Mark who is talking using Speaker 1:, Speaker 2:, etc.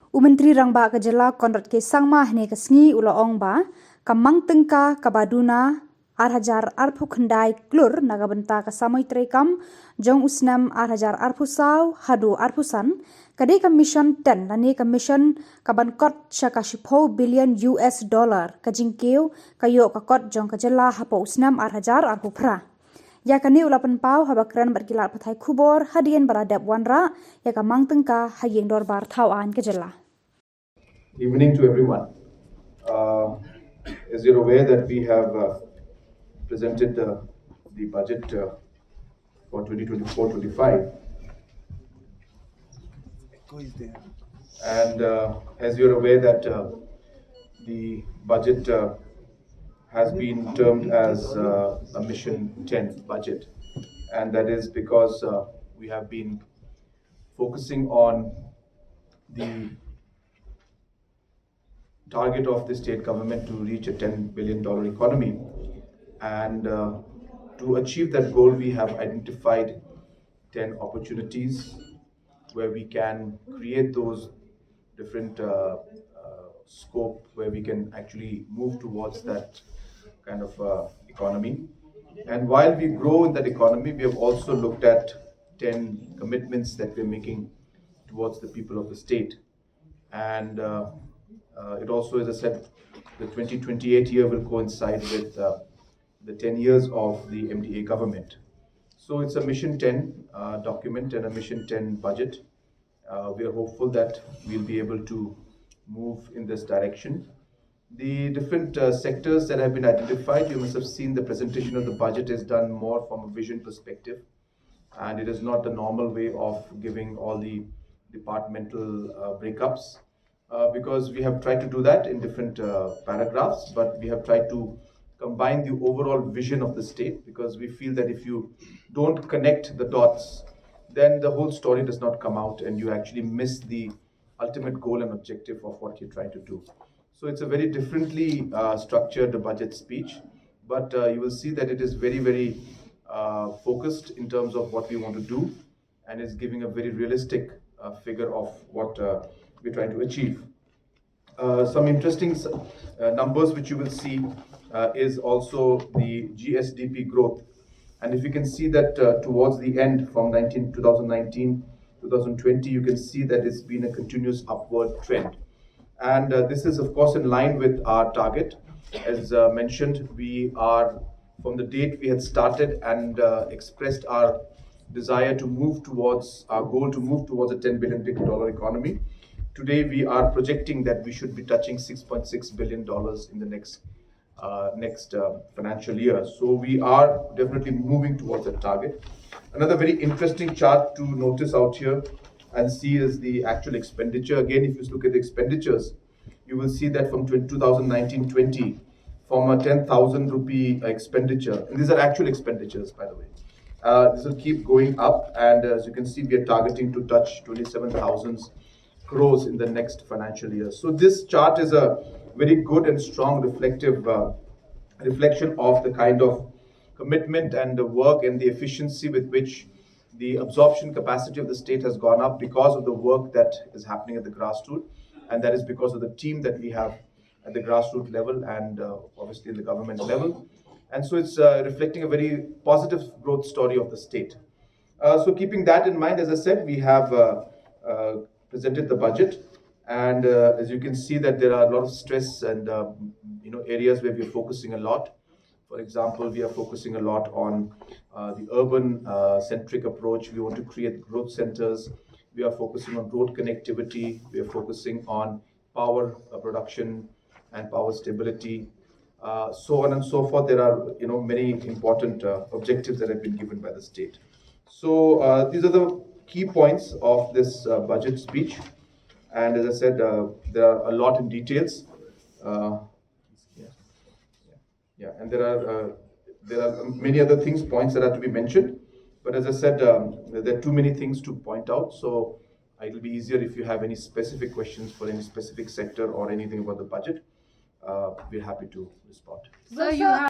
Speaker 1: Umentri rangba ka Jylla konrat ke sangma hne ka sngi ulo ong ba kamang tengka kabaduna arhajar arpu khandai klur nagabenta ka samoi trekam jong usnam arhajar arpu saw hadu arpusan Kadei commission 10 lani commission kabankot shaka shipho billion US dollar ka Kyntiew kayo ka kot jong ka Jylla hapo usnam arhajar arpu pra ya kani ulapan pau habakran berkilat pathai Khubor hadian baradap wanra ya kamang tengka hayeng dorbar thawan ka Jylla.
Speaker 2: Evening to everyone. As you're aware that we have presented the budget for 2024-25, and as you're aware that the budget has been termed as a Mission 10 budget, and that is because we have been focusing on the target of the state government to reach a $10 billion economy, and to achieve that goal we have identified 10 opportunities where we can create those different scope where we can actually move towards that kind of economy. And while we grow in that economy, we have also looked at 10 commitments that we're making towards the people of the state. And it also, as I said, the 2028 year will coincide with the 10 years of the MDA government. So it's a Mission 10 document and a Mission 10 budget. We are hopeful that we'll be able to move in this direction. The different sectors that have been identified, you must have seen the presentation of the budget is done more from a vision perspective, and it is not the normal way of giving all the departmental breakups. Because we have tried to do that in different paragraphs, but we have tried to combine the overall vision of the state, because we feel that if you don't connect the dots, then the whole story does not come out and you actually miss the ultimate goal and objective of what you're trying to do. So it's a very differently structured budget speech, but you will see that it is very, very focused in terms of what we want to do, and is giving a very realistic figure of what we're trying to achieve. Some interesting numbers which you will see is also the GSDP growth. And if you can see that towards the end from 2019, 2020, you can see that it's been a continuous upward trend. And this is of course in line with our target. As mentioned, we are, from the date we had started and expressed our desire to move towards our goal to move towards a $10 billion economy. Today we are projecting that we should be touching $6.6 billion in the next financial year. So we are definitely moving towards that target. Another very interesting chart to notice out here and see is the actual expenditure. Again, if you look at the expenditures, you will see that from 2019-20, from a 10,000 rupee expenditure, and these are actual expenditures, by the way. This will keep going up, and as you can see, we are targeting to touch 27,000 crores in the next financial year. So this chart is a very good and strong reflective reflection of the kind of commitment and the work and the efficiency with which the absorption capacity of the state has gone up because of the work that is happening at the grassroots, and that is because of the team that we have at the grassroots level and obviously at the government level. And so it's reflecting a very positive growth story of the state. So keeping that in mind, as I said, we have presented the budget, and as you can see that there are a lot of stress and areas where we are focusing a lot. For example, we are focusing a lot on the urban centric approach. We want to create growth centers. We are focusing on road connectivity. We are focusing on power production and power stability, so on and so forth. There are many important objectives that have been given by the state. So these are the key points of this budget speech, and as I said, there are a lot in details. And there are many other things, points that are to be mentioned. But as I said, there are too many things to point out. So it will be easier if you have any specific questions for any specific sector or anything about the budget. We're happy to respond.
Speaker 3: So you have